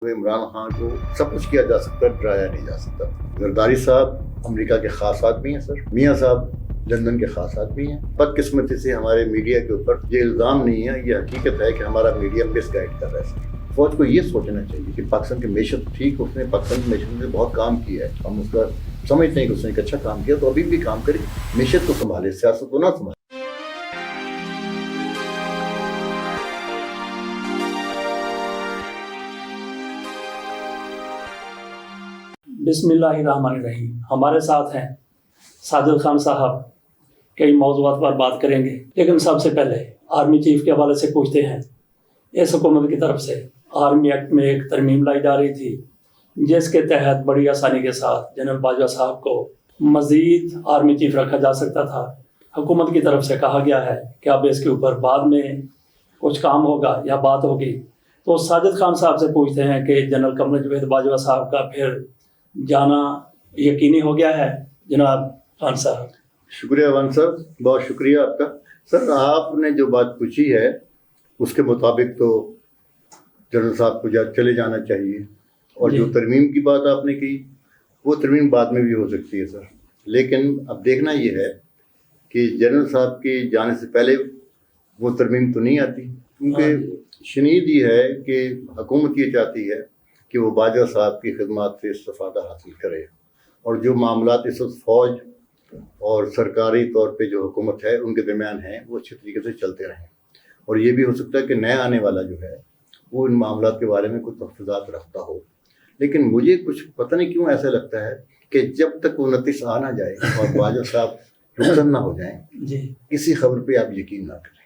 عمران خان کو سب کچھ کیا جا سکتا ہے، ڈرایا نہیں جا سکتا۔ زرداری صاحب امریکہ کے خاص آدمی ہیں سر، میاں صاحب لندن کے خاص آدمی ہیں۔ بدقسمتی سے ہمارے میڈیا کے اوپر یہ الزام نہیں ہے، یہ حقیقت ہے کہ ہمارا میڈیا مس گائیڈ کر رہا ہے سر۔ فوج کو یہ سوچنا چاہیے کہ پاکستان کی معیشت ٹھیک، اس نے پاکستان کی معیشت میں بہت کام کیا ہے، ہم اس کا سمجھتے ہیں کہ اس نے ایک اچھا کام کیا، تو ابھی بھی کام کرے، معیشت کو سنبھالے، سیاست کو نہ سنبھالے۔ بسم اللہ الرحمن الرحیم۔ ہمارے ساتھ ہیں ساجد خان صاحب، کئی موضوعات پر بات کریں گے، لیکن سب سے پہلے آرمی چیف کے حوالے سے پوچھتے ہیں۔ اس حکومت کی طرف سے آرمی ایکٹ میں ایک ترمیم لائی جا رہی تھی، جس کے تحت بڑی آسانی کے ساتھ جنرل باجوہ صاحب کو مزید آرمی چیف رکھا جا سکتا تھا۔ حکومت کی طرف سے کہا گیا ہے کہ اب اس کے اوپر بعد میں کچھ کام ہوگا یا بات ہوگی۔ تو ساجد خان صاحب سے پوچھتے ہیں کہ جنرل قمر جاوید باجوہ صاحب کا پھر جانا یقینی ہو گیا ہے؟ جناب خان صاحب۔ شکریہ وان صاحب، بہت شکریہ آپ کا۔ سر آپ نے جو بات پوچھی ہے اس کے مطابق تو جنرل صاحب کو چلے جانا چاہیے، اور جو ترمیم کی بات آپ نے کی وہ ترمیم بعد میں بھی ہو سکتی ہے سر، لیکن اب دیکھنا یہ ہے کہ جنرل صاحب کے جانے سے پہلے وہ ترمیم تو نہیں آتی، کیونکہ شنید یہ ہے کہ حکومت یہ چاہتی ہے کہ وہ باجوہ صاحب کی خدمات سے استفادہ حاصل کرے، اور جو معاملات اس وقت فوج اور سرکاری طور پہ جو حکومت ہے ان کے درمیان ہیں وہ اچھے طریقے سے چلتے رہیں، اور یہ بھی ہو سکتا ہے کہ نیا آنے والا جو ہے وہ ان معاملات کے بارے میں کچھ تحفظات رکھتا ہو۔ لیکن مجھے کچھ پتہ نہیں کیوں ایسا لگتا ہے کہ جب تک 29 آ نہ جائے اور باجوہ صاحب رخصت نہ ہو جائیں جی، کسی خبر پہ آپ یقین نہ کریں۔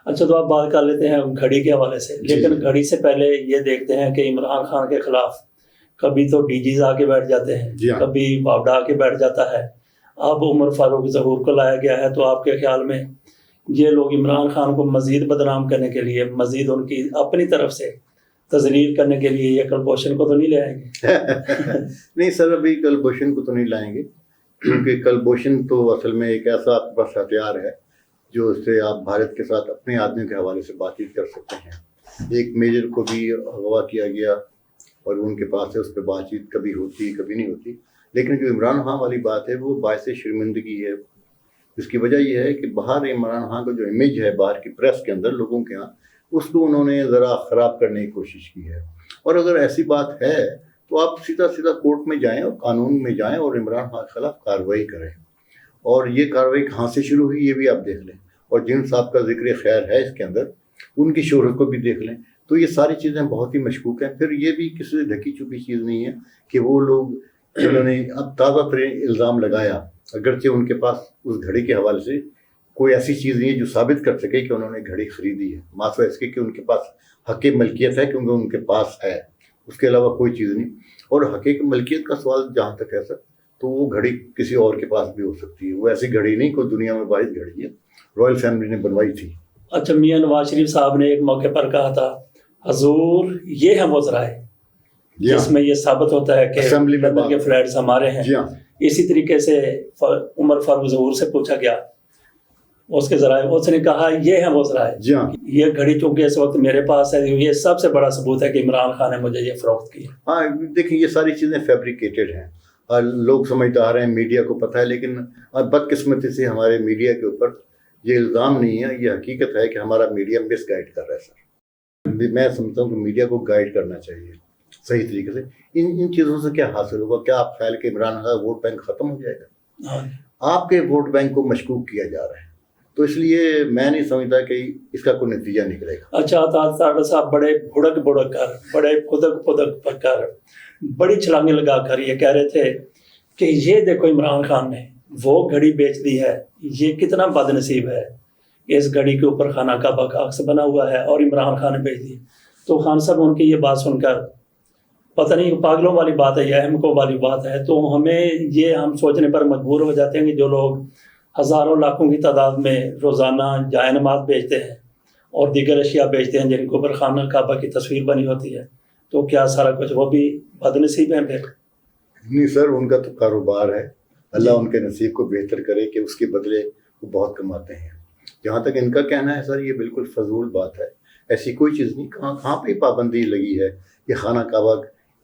اچھا تو آپ بات کر لیتے ہیں گھڑی کے حوالے سے، لیکن گھڑی سے پہلے یہ دیکھتے ہیں کہ عمران خان کے خلاف کبھی تو ڈی جیز آ کے بیٹھ جاتے ہیں، کبھی واوڈا آ کے بیٹھ جاتا ہے، اب عمر فاروق ظہور کو لایا گیا ہے۔ تو آپ کے خیال میں یہ لوگ عمران خان کو مزید بدنام کرنے کے لیے، مزید ان کی اپنی طرف سے تذلیل کرنے کے لیے یہ کلبھوشن کو تو نہیں لے آئیں گے؟ نہیں سر، ابھی کلبھوشن کو تو نہیں لائیں گے، کیونکہ کلبھوشن تو اصل میں ایک ایسا آپ کے پاس ہتھیار ہے جو اس سے آپ بھارت کے ساتھ اپنے آدمیوں کے حوالے سے بات چیت کر سکتے ہیں۔ ایک میجر کو بھی اغوا کیا گیا اور ان کے پاس سے اس پہ بات چیت کبھی ہوتی کبھی نہیں ہوتی، لیکن جو عمران خان والی بات ہے وہ باعث شرمندگی ہے۔ اس کی وجہ یہ ہے کہ باہر عمران خان کا جو امیج ہے باہر کی پریس کے اندر لوگوں کے ہاں، اس کو انہوں نے ذرا خراب کرنے کی کوشش کی ہے، اور اگر ایسی بات ہے تو آپ سیدھا کورٹ میں جائیں اور قانون میں جائیں اور عمران خان کے خلاف کارروائی کریں، اور یہ کارروائی کہاں سے شروع ہوئی یہ بھی آپ دیکھ لیں، اور جن صاحب کا ذکر خیر ہے اس کے اندر ان کی شہرت کو بھی دیکھ لیں۔ تو یہ ساری چیزیں بہت ہی مشکوک ہیں۔ پھر یہ بھی کسی سے ڈھکی چھپی چیز نہیں ہے کہ وہ لوگ جنہوں نے اب تازہ ترین الزام لگایا، اگرچہ ان کے پاس اس گھڑی کے حوالے سے کوئی ایسی چیز نہیں ہے جو ثابت کر سکے کہ انہوں نے گھڑی خریدی ہے، ماسوا اس کے کہ ان کے پاس حق ملکیت ہے، کیونکہ ان کے پاس ہے، اس کے علاوہ کوئی چیز نہیں۔ اور حق ملکیت کا سوال جہاں تک ہے سر، تو وہ گھڑی کسی اور کے پاس بھی ہو سکتی ہے، وہ ایسی گھڑی نہیں کوئی دنیا میں واحد گھڑی ہے، رائل فیملی نے بنوائی تھی۔ اچھا، میاں نواز شریف صاحب نے ایک موقع پر کہا تھا حضور یہ ہے وہ ذرائع، جس میں یہ ثابت ہوتا ہے کہ لندن کے فلیٹس ہمارے ہیں۔ اسی طریقے سے عمر فاروق ظہور سے پوچھا گیا اس کے ذرائع، اس نے کہا یہ ہے وہ ذرائع، یہ گھڑی چونکہ اس وقت میرے پاس ہے، یہ سب سے بڑا ثبوت ہے کہ عمران خان نے مجھے یہ فروخت کی۔ ہاں دیکھیں، یہ ساری چیزیں فیبریکیٹڈ ہیں اور لوگ سمجھتے آ رہے ہیں، میڈیا کو پتہ ہے، لیکن بدقسمتی سے ہمارے میڈیا کے اوپر یہ الزام نہیں ہے، یہ حقیقت ہے کہ ہمارا میڈیا مس گائیڈ کر رہا ہے سر۔ میں سمجھتا ہوں کہ میڈیا کو گائیڈ کرنا چاہیے صحیح طریقے سے۔ ان چیزوں سے کیا حاصل ہوگا؟ کیا آپ خیال کہ عمران خان کا ووٹ بینک ختم ہو جائے گا؟ آپ کے ووٹ بینک کو مشکوک کیا جا رہا ہے، تو اس لیے میں نہیں سمجھتا کہ اس کا کوئی نتیجہ نکلے گا۔ اچھا طاہر صاحب بڑے بھڑک کر، بڑے پھدک کر، بڑی چھلانگیں لگا کر یہ کہہ رہے تھے کہ یہ دیکھو عمران خان نے وہ گھڑی بیچ دی ہے، یہ کتنا بد نصیب ہے، اس گھڑی کے اوپر خانہ کعبہ کا عکس بنا ہوا ہے اور عمران خان نے بیچ دی۔ تو خان صاحب ان کی یہ بات سن کر پتہ نہیں پاگلوں والی بات ہے یا احمقوں والی بات ہے، تو ہم سوچنے پر مجبور ہو جاتے ہیں کہ جو لوگ ہزاروں لاکھوں کی تعداد میں روزانہ جائے نماز بیچتے ہیں اور دیگر اشیاء بیچتے ہیں جن کے اوپر خانہ کعبہ کی تصویر بنی ہوتی ہے، تو کیا سارا کچھ وہ بھی بد نصیب ہیں؟ پھر نہیں سر، ان کا تو کاروبار ہے، اللہ ان کے نصیب کو بہتر کرے کہ اس کے بدلے وہ بہت کماتے ہیں۔ جہاں تک ان کا کہنا ہے سر، یہ بالکل فضول بات ہے، ایسی کوئی چیز نہیں، کہاں پہ پابندی لگی ہے کہ خانہ کعبہ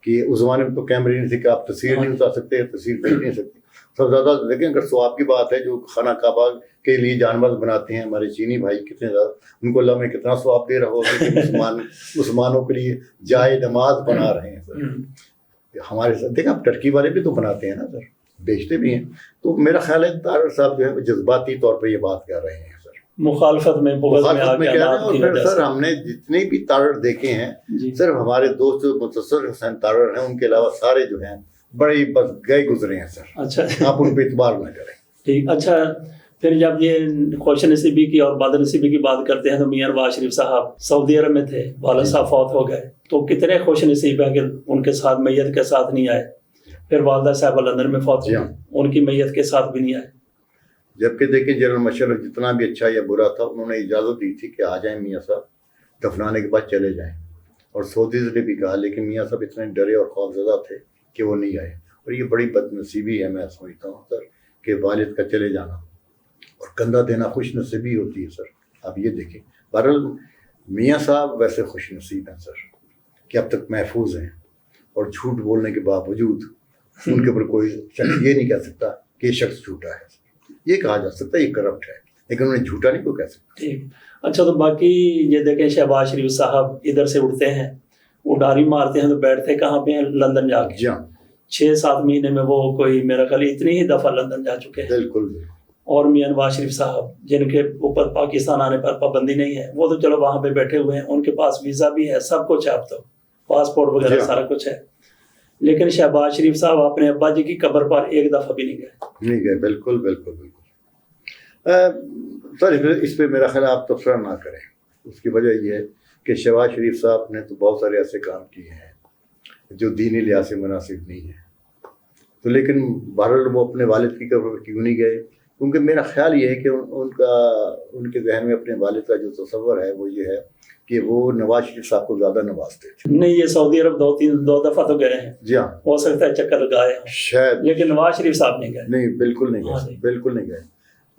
کہ اس زمانے میں تو کیمرے نہیں تھے کہ آپ تصویر نہیں اتار سکتے، تصویر بھیج نہیں سکتے. سب زیادہ لیکن اگر ثواب کی بات ہے جو خانہ کعبہ کے لیے جانور بناتے ہیں ہمارے چینی بھائی کتنے زیادہ، ان کو اللہ میں کتنا ثواب دے رہا ہوگا کہ مسلمانوں کے لیے جائے نماز بنا رہے ہیں سر. ہمارے ساتھ دیکھیں آپ ٹرکی والے بھی تو بناتے ہیں نا سر، بیچتے بھی ہیں. تو میرا خیال ہے تارڑ صاحب جو ہے جذباتی طور پہ یہ بات کر رہے ہیں سر، مخالفت میں مخالفت میں کہہ رہے ہیں. اور پھر سر ہم نے جتنے بھی تارڑ دیکھے ہیں صرف ہمارے دوست متصر حسین تارڑ ہیں، ان کے علاوہ سارے جو ہیں بڑے بس گئے گزرے ہیں سر. اچھا آپ ان پہ اعتبار نہ کریں. ٹھیک. اچھا پھر جب یہ خوش نصیبی کی اور بد نصیبی کی بات کرتے ہیں تو میاں نواز شریف صاحب سعودی عرب میں تھے، والد صاحب فوت ہو گئے، تو کتنے خوش نصیب ہیں کہ ان کے ساتھ میت کے ساتھ نہیں آئے. پھر والدہ صاحبہ لندن میں فوت ہوئی، ان کی میت کے ساتھ بھی نہیں آئے. جبکہ دیکھیں جنرل مشرف جتنا بھی اچھا یا برا تھا انہوں نے اجازت دی تھی کہ آ جائیں میاں صاحب، دفنانے کے بعد چلے جائیں. اور سعودیز نے بھی کہا، لیکن میاں صاحب اتنے ڈرے اور خوفزدہ تھے کہ وہ نہیں آئے. اور یہ بڑی بد نصیبی ہے میں سمجھتا ہوں سر کہ والد کا چلے جانا اور کندھا دینا خوش نصیبی ہوتی ہے سر. آپ یہ دیکھیں بہرحال میاں صاحب ویسے خوش نصیب ہیں سر کہ اب تک محفوظ ہیں، اور جھوٹ بولنے کے باوجود ان کے اوپر کوئی شخص یہ نہیں کہہ سکتا کہ یہ شخص جھوٹا ہے. یہ کہا جا سکتا ہے یہ کرپٹ ہے، لیکن انہیں جھوٹا نہیں کوئی کہہ سکتا. ٹھیک. اچھا تو باقی یہ دیکھیں شہباز شریف صاحب ادھر سے اٹھتے ہیں، اڈاری مارتے ہیں تو بیٹھتے کہاں پہ ہیں؟ لندن جا کے. 6-7 مہینے میں وہ کوئی میرا خیال اتنی ہی دفعہ لندن جا چکے ہیں. بالکل. اور میاں نواز شریف صاحب جن کے اوپر پاکستان آنے پر پابندی نہیں ہے، وہ تو چلو وہاں پہ بیٹھے ہوئے ہیں، ان کے پاس ویزا بھی ہے، سب کچھ ہے، اب تو پاسپورٹ وغیرہ سارا کچھ ہے. لیکن شہباز شریف صاحب اپنے ابا جی کی قبر پر ایک دفعہ بھی نہیں گئے. بالکل بالکل بالکل. سر اس پہ میرا خیال آپ تبصرہ نہ کریں. اس کی وجہ یہ ہے کہ شہباز شریف صاحب نے تو بہت سارے ایسے کام کیے ہیں جو دینی لحاظ سے مناسب نہیں ہے. تو لیکن بہرحال وہ اپنے والد کی قبر پر کیوں نہیں گئے؟ کیونکہ میرا خیال یہ ہے کہ ان کے ذہن میں اپنے والد کا جو تصور ہے وہ یہ ہے کہ وہ نواز شریف صاحب کو زیادہ نوازتے تھے. نہیں، یہ سعودی عرب 2 دفعہ تو گئے ہیں. جی ہاں، ہو سکتا ہے چکر لگائے شاید، لیکن نواز شریف صاحب نہیں گئے. نہیں بالکل نہیں گئے، بالکل نہیں گئے.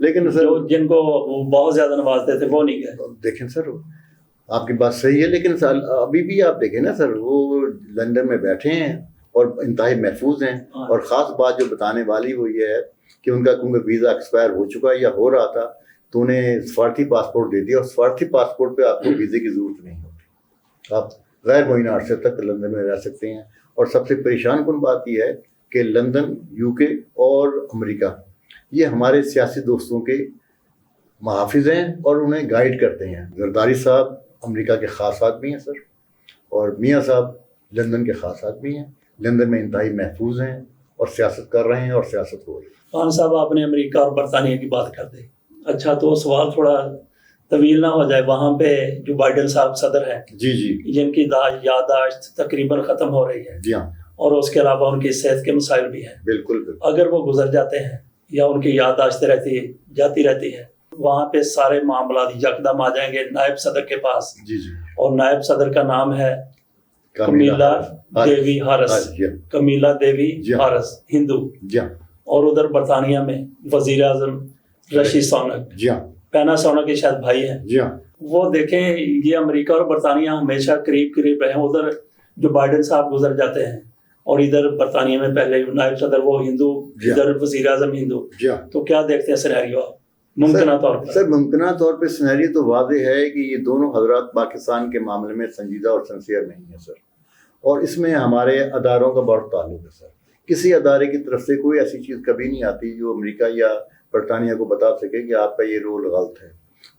لیکن سر جن کو بہت زیادہ نوازتے تھے وہ نہیں گئے. دیکھیں سر آپ کی بات صحیح ہے، لیکن ابھی بھی آپ دیکھیں نا سر وہ لندن میں بیٹھے ہیں اور انتہائی محفوظ ہیں. اور خاص بات جو بتانے والی وہ یہ ہے کہ ان کا کیونکہ ویزا ایکسپائر ہو چکا ہے یا ہو رہا تھا تو انہیں سفارتی پاسپورٹ دے دیا، اور سفارتی پاسپورٹ پہ آپ کو ویزے کی ضرورت نہیں ہوتی، آپ غیر معینہ عرصے تک لندن میں رہ سکتے ہیں. اور سب سے پریشان کن بات یہ ہے کہ لندن، UK اور امریکہ یہ ہمارے سیاسی دوستوں کے محافظ ہیں اور انہیں گائیڈ کرتے ہیں. زرداری صاحب امریکہ کے خاص آدمی ہیں سر، اور میاں صاحب لندن کے خاص آدمی ہیں. لندن میں انتہائی محفوظ ہیں اور سیاست کر رہے ہیں اور سیاست ہو رہی ہے. خان صاحب آپ نے امریکہ اور برطانیہ کی بات کر دی. اچھا تو سوال تھوڑا طویل نہ ہو جائے، وہاں پہ جو بائیڈن صاحب صدر ہیں جی جن کی یادداشت تقریباً ختم ہو رہی ہے، جی ہاں، اور اس کے علاوہ ان کی صحت کے مسائل بھی ہیں. بالکل. اگر وہ گزر جاتے ہیں یا ان کی یادداشت جاتی رہتی ہے، وہاں پہ سارے معاملات یکدم آ جائیں گے نائب صدر کے پاس. جی. اور نائب صدر کا نام ہے کمیلا دیوی ہارس. کمیلا دیوی ہارس ہندو. اور ادھر برطانیہ میں وزیر اعظم رشی سونک. پینا سونک کے شاید بھائی ہیں. وہ دیکھیں یہ امریکہ اور برطانیہ ہمیشہ قریب رہے ہیں. ادھر جو بائیڈن صاحب گزر جاتے ہیں اور ادھر برطانیہ میں پہلے نائب صدر وہ ہندو، ادھر وزیر اعظم ہندو. تو کیا دیکھتے ہیں سینیریو آپ ممکنہ طور پر؟ سر ممکنہ طور پہ سینیریو تو واضح ہے کہ یہ دونوں حضرات پاکستان کے معاملے میں سنجیدہ اور سنسیئر نہیں ہیں سر، اور اس میں ہمارے اداروں کا بہت تعلق ہے سر. کسی ادارے کی طرف سے کوئی ایسی چیز کبھی نہیں آتی جو امریکہ یا برطانیہ کو بتا سکے کہ آپ کا یہ رول غلط ہے.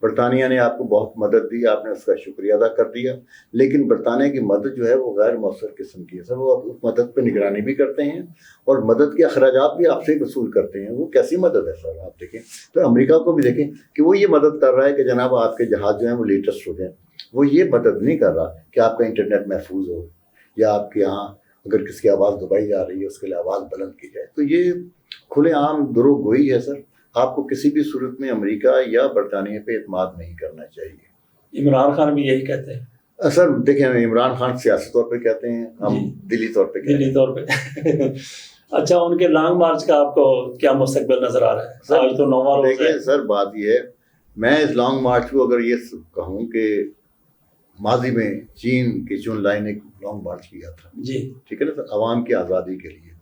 برطانیہ نے آپ کو بہت مدد دی، آپ نے اس کا شکریہ ادا کر دیا، لیکن برطانیہ کی مدد جو ہے وہ غیر مؤثر قسم کی ہے سر. وہ اس مدد پہ نگرانی بھی کرتے ہیں اور مدد کے اخراجات بھی آپ سے وصول کرتے ہیں. وہ کیسی مدد ہے سر؟ آپ دیکھیں تو امریکہ کو بھی دیکھیں کہ وہ یہ مدد کر رہا ہے کہ جناب آپ کے جہاز جو ہیں وہ لیٹسٹ ہو جائیں. وہ یہ مدد نہیں کر رہا کہ آپ کا انٹرنیٹ محفوظ ہو یا آپ کے یہاں اگر کسی کی آواز دبائی جا رہی ہے اس کے لیے آواز بلند کی جائے. تو یہ کھلے عام دروغ گوئی ہے سر. آپ کو کسی بھی صورت میں امریکہ یا برطانیہ پہ اعتماد نہیں کرنا چاہیے. عمران خان بھی یہی کہتے ہیں سر. دیکھیں عمران خان سیاسی طور پہ کہتے ہیں، ہم دلی طور پہ کہتے ہیں. دلی طور پہ اچھا ان کے لانگ مارچ کا آپ کو کیا مستقبل نظر آ رہا ہے؟ آج تو 9واں روز ہے. دیکھیں سر بات یہ ہے، میں اس لانگ مارچ کو اگر یہ کہوں کہ ماضی میں چین کی چون لائن ایک لانگ مارچ کیا تھا، جی ٹھیک ہے نا سر، عوام کی آزادی کے لیے،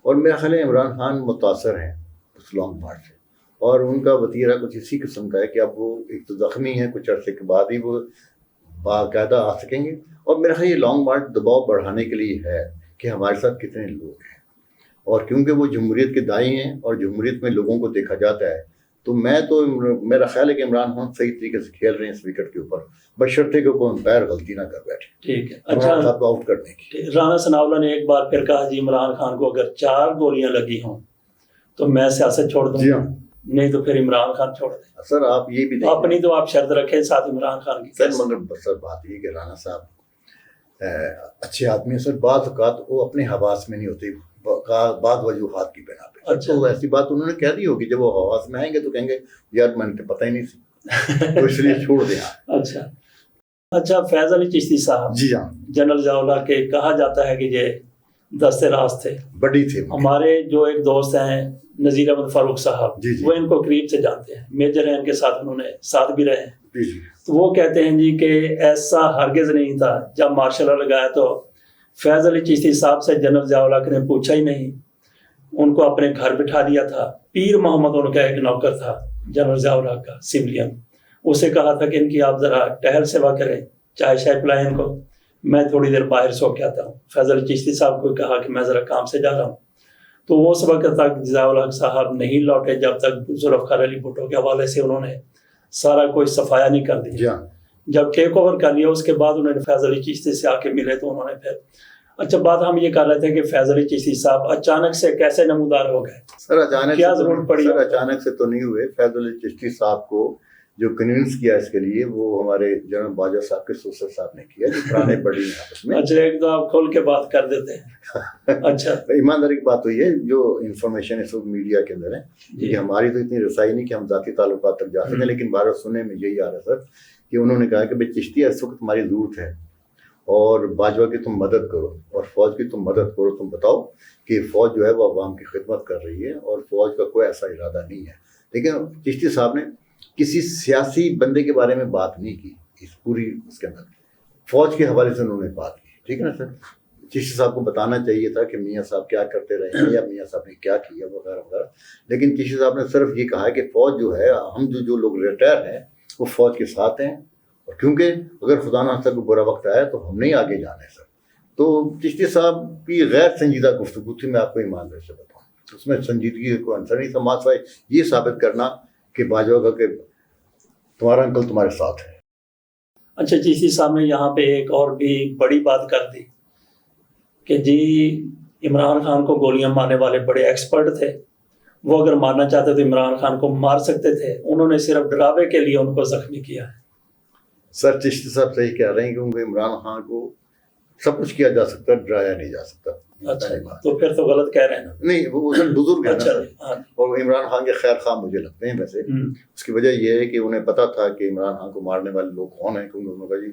اور میرا خیال ہے عمران خان متاثر ہیں اس لانگ مارچ سے، اور ان کا وتیرہ کچھ اسی قسم کا ہے کہ اب وہ ایک تو زخمی ہیں، کچھ عرصے کے بعد ہی وہ باقاعدہ آ سکیں گے، اور میرا خیال یہ لانگ مارچ دباؤ بڑھانے کے لیے ہے کہ ہمارے ساتھ کتنے لوگ ہیں، اور کیونکہ وہ جمہوریت کے دائی ہیں اور جمہوریت میں لوگوں کو دیکھا جاتا ہے، تو میرا خیال ہے کہ عمران خان صحیح طریقے سے کھیل رہے ہیں اس وکٹ کے اوپر، بشرطے کہ کوئی امپائر غلطی نہ کر بیٹھے ٹھیک ہے. عمران اچھا صاحب کو آؤٹ کرنے کی. رانا ثناء اللہ نے ایک بار پھر کہا جی عمران خان کو اگر 4 گولیاں لگی ہوں تو میں سیاست چھوڑ دوں جی ہاں نہیں تو پھر عمران خان چھوڑ دیں. سر آپ یہ بھی دیکھیں اپنی تو آپ شرط رکھیں ساتھ عمران خان کی. سر، مگر سر بات یہ کہ رانا صاحب اچھے آدمی ہیں سر، بعض اوقات وہ اپنے حواس میں نہیں ہوتے بعض وجوہات کی بنا پہ. اچھا. تو ایسی بات انہوں نے کہہ دی ہوگی، جب وہ حواس میں آئیں گے تو کہیں گے یار میں نے پتہ ہی نہیں سی، تو اس لیے چھوڑ دیں. اچھا فیض علی چشتی صاحب جی ہاں جنرل ضیاء کے کہا جاتا ہے کہ یہ دست راست تھے. بڑی تھے ہمارے جو ایک دوست ہیں نذیر احمد فاروق صاحب، جی جی وہ ان کو قریب سے جانتے ہیں، میجر ہیں ان کے ساتھ، انہوں نے ساتھ بھی رہے ہیں. جی جی تو وہ کہتے ہیں جی کہ ایسا ہرگز نہیں تھا، جب مارشل لا لگایا تو فیض علی چشتی صاحب سے جنرل ضیاء الحق نے پوچھا ہی نہیں، ان کو اپنے گھر بٹھا دیا تھا. پیر محمد ان کا ایک نوکر تھا جنرل ضیاء الحق کا سولین، اسے کہا تھا کہ ان کی آپ ذرا ٹہل سیوا کریں، چائے شائے پلائیں ان کو، میں تھوڑی دیر باہر سو کے آتا ہوں. فیض علی چشتی صاحب کو کہا کہ میں ذرا کام سے جا رہا ہوں. تو وہ اس وقت تک ضیاء الحق صاحب نہیں لوٹے جب تک ذوالفقار علی بھٹو کے حوالے سے انہوں نے سارا کوئی صفایا نہیں کر دیا. جی ہاں جب ٹیک اوور کر لیا اس کے بعد انہوں نے فیض علی چشتی سے آ کے ملے تو انہوں نے پھر اچھا بات ہم یہ کر رہے تھے کہ فیض علی چشتی صاحب اچانک سے کیسے نمودار ہو گئے؟ سر اچانک کیا ضرورت پڑی؟ سر اچانک سے تو نہیں ہوئے. فیض علی چشتی صاحب کو جو کنونس کیا اس کے لیے وہ ہمارے جنرل باجوہ صاحب کے سوسر صاحب نے کیا، جو پرانے بڑی ہیں آپس میں. اچھا ایک تو آپ کھول کے بات کر دیتے ہیں. اچھا ایمانداری کی بات ہوئی ہے، جو انفارمیشن اس وقت میڈیا کے اندر ہے کہ ہماری تو اتنی رسائی نہیں کہ ہم ذاتی تعلقات تک جا سکیں، لیکن بارہ سننے میں یہی آ رہا ہے سر کہ انہوں نے کہا کہ بھائی چشتی اس وقت ہماری ضرورت ہے اور باجوہ کی تم مدد کرو اور فوج کی تم مدد کرو. تم بتاؤ کہ فوج جو ہے وہ عوام کی خدمت کر رہی ہے اور فوج کا کوئی ایسا ارادہ نہیں ہے. لیکن چشتی صاحب نے کسی سیاسی بندے کے بارے میں بات نہیں کی اس پوری اس کے اندر، فوج کے حوالے سے انہوں نے بات کی. ٹھیک ہے نا سر، چشتی صاحب کو بتانا چاہیے تھا کہ میاں صاحب کیا کرتے رہے ہیں یا میاں صاحب نے کیا کیا وغیرہ وغیرہ، لیکن چشتی صاحب نے صرف یہ کہا کہ فوج جو ہے، ہم جو لوگ ریٹائر ہیں وہ فوج کے ساتھ ہیں، اور کیونکہ اگر خدا نخواستہ کوئی برا وقت آیا تو ہم نہیں آگے جانا ہے سر. تو چشتی صاحب کی غیر سنجیدہ گفتگو تھی، میں آپ کو ایمانداری سے بتاؤں، اس میں سنجیدگی کا کوئی عنصر نہیں تھا، ماسوائے یہ ثابت کرنا کہ باجوہ کا کہ تمہارا انکل تمہارے ساتھ ہے. اچھا چشتی صاحب نے یہاں پہ ایک اور بھی بڑی بات کر دی کہ جی عمران خان کو گولیاں مارنے والے بڑے ایکسپرٹ تھے، وہ اگر مارنا چاہتے تو عمران خان کو مار سکتے تھے، انہوں نے صرف ڈراوے کے لیے ان کو زخمی کیا ہے. سر چشتی صاحب صحیح کہہ رہے ہیں کیونکہ عمران خان کو سب کچھ کیا جا سکتا، ڈرایا نہیں جا سکتا. اچھا تو پھر تو غلط کہہ رہے ہیں نا. نہیں، وہ بزرگ ہے نا اچھا سر، اور عمران خان کے خیر خواہ مجھے لگتے ہیں ویسے. اس کی وجہ یہ ہے کہ انہیں پتا تھا کہ عمران خان کو مارنے والے لوگ کون ہیں، کیونکہ انہوں نے کہا جی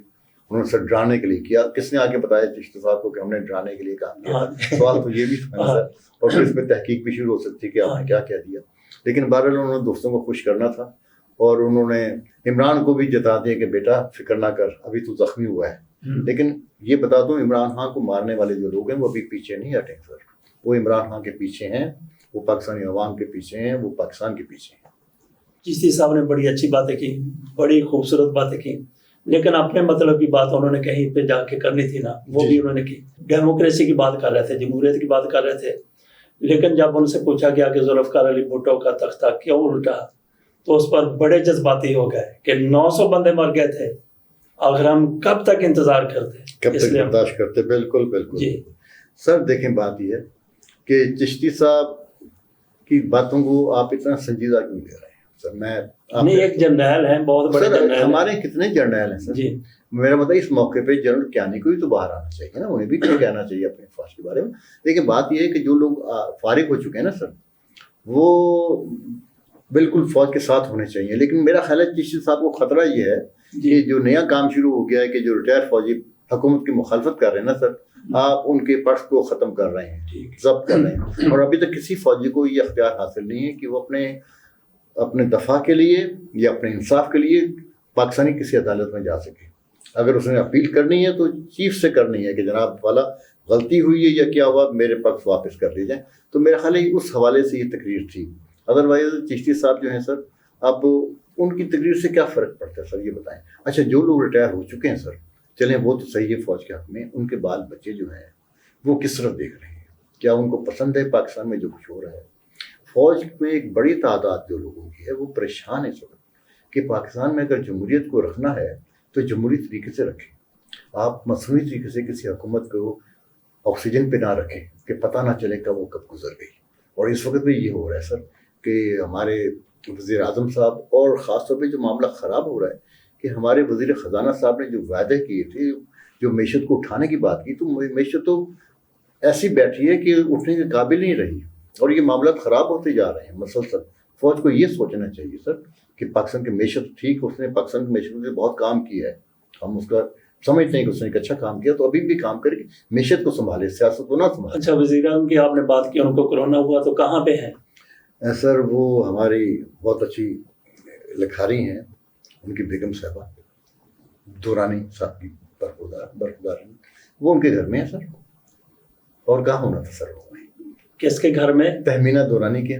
انہوں نے سر ڈرانے کے لیے کیا. کس نے آ کے بتایا چشتی صاحب کو کہ ہم نے ڈرانے کے لیے کام کیا؟ سوال تو یہ بھی تھا سر، اور پھر اس میں تحقیق بھی شروع ہو سکتی کہ آپ نے کیا کہہ دیا. لیکن بہرحال انہوں نے دوستوں کو خوش کرنا تھا اور انہوں نے عمران کو بھی جتا دیا کہ بیٹا فکر نہ کر، ابھی تو زخمی ہوا ہے. لیکن یہ بتا دوں عمران خان کو مارنے والے جو لوگ ہیں وہ ابھی پیچھے نہیں ہٹیں سر، وہ عمران خان کے پیچھے ہیں، وہ پاکستانی عوام کے پیچھے ہیں، وہ پاکستان کے پیچھے ہیں. چشتی صاحب نے بڑی اچھی باتیں کی، بڑی خوبصورت باتیں کی، لیکن اپنے مطلب کی بات انہوں نے کہیں پہ جا کے کرنی تھی نا، وہ بھی انہوں نے کی. ڈیموکریسی کی بات کر رہے تھے، جمہوریت کی بات کر رہے تھے، لیکن جب ان سے پوچھا گیا کہ ذوالفقار علی بھٹو کا تختہ کیوں الٹا تو اس پر بڑے جذباتی ہو گئے کہ 900 بندے مر گئے تھے، آخر ہم کب تک انتظار کرتے، کب تک برداشت کرتے. بالکل بالکل جی سر. دیکھیں بات یہ ہے کہ چشتی صاحب کی باتوں کو آپ اتنا سنجیدہ کیوں لے رہے ہیں سر؟ میں نہیں، ایک جرنیل ہیں، بہت بڑے جرنیل، ہمارے کتنے جرنیل ہیں سر. جی میرا مطلب اس موقع پہ جنرل کیانی کو بھی تو باہر آنا چاہیے نا، انہیں بھی کچھ کہنا چاہیے اپنے فوج کے بارے میں. لیکن بات یہ ہے کہ جو لوگ فارغ ہو چکے ہیں نا سر، وہ بالکل فوج کے ساتھ ہونے چاہیے. لیکن میرا خیال ہے چشتی صاحب کو خطرہ یہ ہے کہ جو نیا کام شروع ہو گیا ہے کہ جو ریٹائر فوجی حکومت کی مخالفت کر رہے ہیں نا سر، آپ ان کے پرس کو ختم کر رہے ہیں، ضبط کر رہے ہیں. اور ابھی تک کسی فوجی کو یہ اختیار حاصل نہیں ہے کہ وہ اپنے دفاع کے لیے یا اپنے انصاف کے لیے پاکستانی کسی عدالت میں جا سکے. اگر اس نے اپیل کرنی ہے تو چیف سے کرنی ہے کہ جناب والا غلطی ہوئی ہے یا کیا ہوا میرے پکس واپس کر دی جائیں. تو میرا خیال ہے اس حوالے سے یہ تقریر تھی. ادروائز چشتی صاحب جو ہیں سر، اب ان کی تقریر سے کیا فرق پڑتا ہے سر یہ بتائیں. اچھا جو لوگ ریٹائر ہو چکے ہیں سر، چلیں وہ تو صحیح ہے فوج کے حق میں، ان کے بال بچے جو ہیں وہ کس طرف دیکھ رہے ہیں؟ کیا ان کو پسند ہے پاکستان میں جو کچھ ہو رہا ہے؟ فوج میں ایک بڑی تعداد جو لوگوں کی ہے وہ پریشان ہے اس وقت کہ پاکستان میں اگر جمہوریت کو رکھنا ہے تو جمہوری طریقے سے رکھیں. آپ مصنوعی طریقے سے کسی حکومت کو آکسیجن پہ نہ رکھیں کہ پتہ نہ چلے کب وہ کب گزر گئی. اور اس وقت بھی یہ ہو رہا ہے سر کہ ہمارے وزیر اعظم صاحب، اور خاص طور پہ جو معاملہ خراب ہو رہا ہے کہ ہمارے وزیر خزانہ صاحب نے جو وعدے کیے تھے، جو معیشت کو اٹھانے کی بات کی، تو معیشت تو ایسی بیٹھی ہے کہ اٹھنے کے قابل نہیں رہی، اور یہ معاملات خراب ہوتے جا رہے ہیں مسلسل. فوج کو یہ سوچنا چاہیے سر کہ پاکستان کی معیشت ٹھیک، اس نے پاکستان کی معیشت میں بہت کام کیا ہے، ہم اس کا سمجھتے ہیں کہ اس نے ایک اچھا کام کیا، تو ابھی بھی کام کرے کہ معیشت کو سنبھالے، سیاست کو نہ سنبھالے. اچھا، وزیر اعظم کی آپ نے بات کی، ان کو کورونا ہوا تو کہاں پہ ہیں؟ سر وہ ہماری بہت اچھی لکھاری ہیں، ان کی بیگم صاحبہ دورانی صاحب کی برخدار ہیں، وہ ان کے گھر میں ہیں سر. اور کہاں ہونا تھا سر؟ وہ کس کے گھر میں؟ تہمینہ دورانی کے.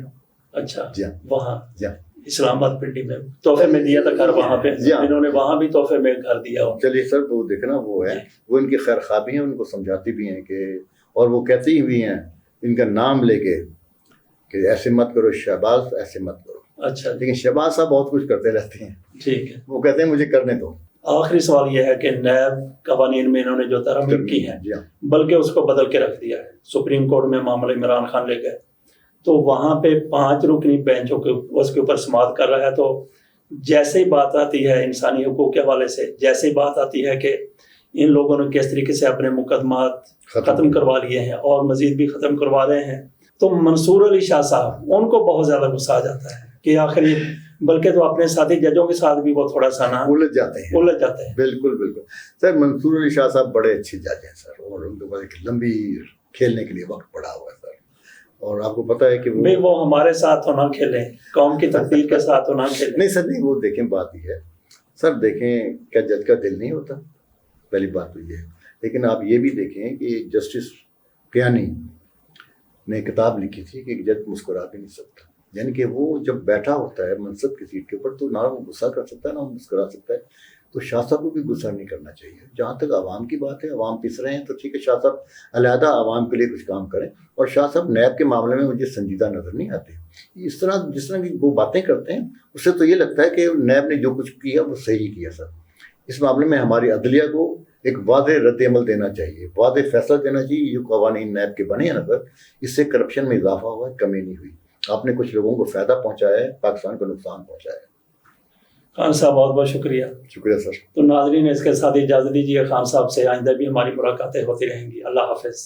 اچھا جی ہاں. وہاں جی ہاں. اسلام آباد پنڈی میں تحفے میں دیا تھا گھر وہاں پہ، جی ہاں. انہوں نے وہاں بھی تحفے میں گھر دیا. چلیے سر، وہ دیکھنا وہ ہے، وہ ان کی خیر خواہ بھی ہیں، ان کو سمجھاتی بھی ہیں کہ، اور وہ کہتی بھی ہیں ان کا نام لے کے کہ ایسے مت کرو شہباز، ایسے مت کرو. اچھا، لیکن شہباز صاحب بہت کچھ کرتے رہتے ہیں. ٹھیک ہے. وہ کہتے ہیں مجھے کرنے دو. آخری سوال یہ ہے کہ نیب قوانین میں انہوں نے جو ترمیم کی ہے، جی ہاں. بلکہ اس کو بدل کے رکھ دیا ہے. سپریم کورٹ میں معاملہ عمران خان لے گئے تو وہاں پہ 5 رکنی بینچوں کے اس کے اوپر سماعت کر رہا ہے. تو جیسے ہی بات آتی ہے انسانی حقوق کے حوالے سے، جیسے ہی بات آتی ہے کہ ان لوگوں نے کس طریقے سے اپنے مقدمات ختم کروا لیے ہیں اور مزید بھی ختم کروا رہے ہیں، تو منصور علی شاہ صاحب ان کو بہت زیادہ غصہ آ جاتا ہے کہ آخر یہ، بلکہ تو اپنے ساتھی ججوں کے ساتھ بھی وہ تھوڑا سا نا الجھ جاتے ہیں. بالکل بالکل سر. منصور علی شاہ صاحب بڑے اچھے جج ہیں سر، اور ان کے پاس ایک لمبی کھیلنے کے لیے وقت پڑا ہوا ہے سر. اور آپ کو پتہ ہے کہ وہ ہمارے ساتھ تو نہ کھیلیں، قوم کی تقدیر کے ساتھ تو نہ کھیلیں. نہیں سر، نہیں، وہ دیکھیں بات یہ ہے سر، دیکھیں کیا جج کا دل نہیں ہوتا؟ پہلی بات تو یہ ہے. لیکن آپ یہ بھی دیکھیں کہ جسٹس کیانی نے کتاب لکھی تھی کہ جج مسکرا بھی نہیں سکتا. یعنی کہ وہ جب بیٹھا ہوتا ہے منصب کی سیٹ کے اوپر تو نہ وہ غصہ کر سکتا ہے نہ وہ مسکرا سکتا ہے. تو شاہ صاحب کو بھی غصہ نہیں کرنا چاہیے. جہاں تک عوام کی بات ہے، عوام پس رہے ہیں تو ٹھیک ہے، شاہ صاحب علیحدہ عوام کے لیے کچھ کام کریں. اور شاہ صاحب نیب کے معاملے میں مجھے سنجیدہ نظر نہیں آتے. اس طرح جس طرح کی وہ باتیں کرتے ہیں اس سے تو یہ لگتا ہے کہ نیب نے جو کچھ کیا وہ صحیح کیا سر. اس معاملے میں ہماری عدلیہ کو ایک واضح رد عمل دینا چاہیے، واضح فیصلہ دینا چاہیے. جو قوانین نیب کے بنے ہیں نا سر، اس سے کرپشن میں اضافہ ہوا ہے، کمی نہیں ہوئی. آپ نے کچھ لوگوں کو فائدہ پہنچایا ہے، پاکستان کو نقصان پہنچایا ہے. خان صاحب بہت بہت شکریہ. شکریہ سر. تو ناظرین اس کے ساتھ اجازت دیجیے، خان صاحب سے آئندہ بھی ہماری ملاقاتیں ہوتی رہیں گی. اللہ حافظ.